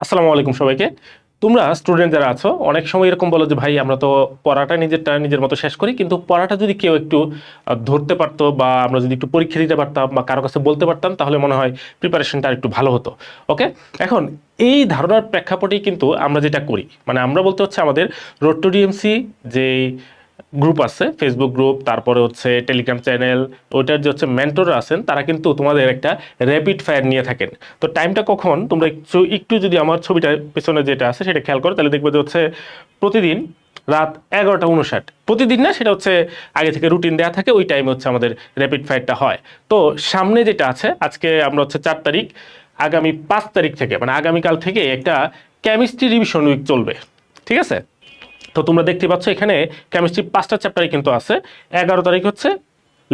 আসসালামু আলাইকুম সবাইকে। তোমরা স্টুডেন্ট যারা আছো অনেক সময় এরকম বলো যে ভাই আমরা তো পড়াটা নিজের মতো শেষ করি, কিন্তু পড়াটা যদি কেউ একটু ধরতে পারতো বা আমরা যদি একটু পরীক্ষা দিতে পারতাম বা কারো কাছে বলতে পারতাম তাহলে মনে হয় প্রিপারেশনটা একটু ভালো হতো। ওকে, এখন এই ধারণার প্রেক্ষাপটেই কিন্তু আমরা যেটা করি, মানে আমরা বলতে হচ্ছে আমাদের রোড টু ডিএমসি যে গ্রুপ আছে, ফেসবুক গ্রুপ, তারপরে হচ্ছে টেলিগ্রাম চ্যানেল, ওইটার যে হচ্ছে মেন্টররা আছেন তারা কিন্তু তোমাদের একটা র্যাপিড ফায়ার নিয়ে থাকেন। তো টাইমটা কখন তোমরা একটু একটু যদি আমার ছবিটার পেছনে যেটা আছে সেটা খেয়াল করো তাহলে দেখবে যে হচ্ছে প্রতিদিন রাত 11টা 59, প্রতিদিন না, সেটা হচ্ছে আগে থেকে রুটিন দেওয়া থাকে, ওই টাইমে হচ্ছে আমাদের র্যাপিড ফায়ারটা হয়। তো সামনে যেটা আছে, আজকে আমরা হচ্ছে 4 তারিখ, আগামী 5 তারিখ থেকে মানে আগামীকাল থেকে একটা কেমিস্ট্রি রিভিশন উইক চলবে। ঠিক আছে, তো তোমরা দেখতে পাচ্ছ এখানে কেমিস্ট্রি 5টা চ্যাপ্টারই কিন্তু আছে। 11 তারিখ হচ্ছে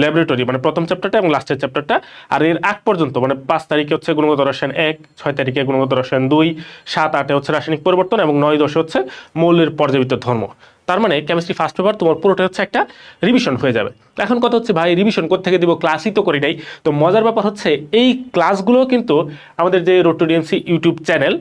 ল্যাবরেটরি মানে প্রথম চ্যাপ্টারটা এবং লাস্টের চ্যাপ্টারটা। আর এর আগ পর্যন্ত মানে 5 তারিখে হচ্ছে গুণগত রসায়ন 1, 6 তারিখে গুণগত রসায়ন 2, 7, 8-এ হচ্ছে রাসায়নিক পরিবর্তন এবং 9, 10-এ হচ্ছে মৌলের পর্যাবৃত্ত ধর্ম। তার মানে কেমিস্ট্রি ফার্স্ট পেপার তোমার পুরোটা হচ্ছে একটা রিভিশন হয়ে যাবে। এখন কথা হচ্ছে ভাই রিভিশন কোত্থেকে দিব, ক্লাসই তো করি নাই। তো মজার ব্যাপার হচ্ছে এই ক্লাসগুলো কিন্তু আমাদের যে road to DMC YouTube channel,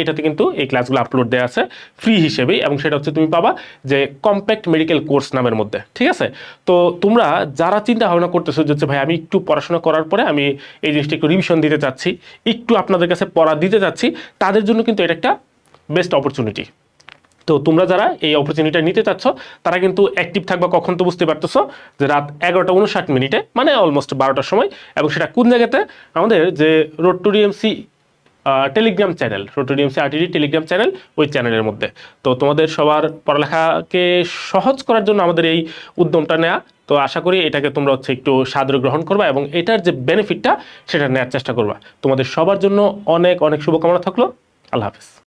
এটাতে কিন্তু এই ক্লাসগুলো আপলোড দেওয়া আছে ফ্রি হিসেবেই, এবং সেটা হচ্ছে তুমি পাবা যে কম্প্যাক্ট মেডিকেল কোর্স নামের মধ্যে। ঠিক আছে, তো তোমরা যারা চিন্তা ভাবনা করতেছো যে হচ্ছে ভাই আমি একটু পড়াশোনা করার পরে আমি এই জিনিসটা একটু রিভিশন দিতে চাচ্ছি, একটু আপনাদের কাছে পড়া দিতে চাচ্ছি, তাদের জন্য কিন্তু এটা একটা বেস্ট অপরচুনিটি। তো তোমরা যারা এই অপরচুনিটিটা নিতে চাচ্ছ তারা কিন্তু অ্যাক্টিভ থাকবা কখন, তো বুঝতে পারতেছো যে রাত 11টা 59 মানে অলমোস্ট 12টার সময়। এবং সেটা কোন জায়গাতে, আমাদের যে road to DMC telegram channel, road to DMC RTD telegram channel, ওই চ্যানেলের মধ্যে। তো তোমাদের সবার পড়ালেখাকে সহজ করার জন্য আমাদের এই উদ্যমটা নেওয়া। তো আশা করি এটাকে তোমরা হচ্ছে একটু সাদরে গ্রহণ করবা এবং এটার যে বেনিফিটটা সেটা নেওয়ার চেষ্টা করবা। তোমাদের সবার জন্য অনেক অনেক শুভকামনা থাকলো। আল্লাহ হাফিজ।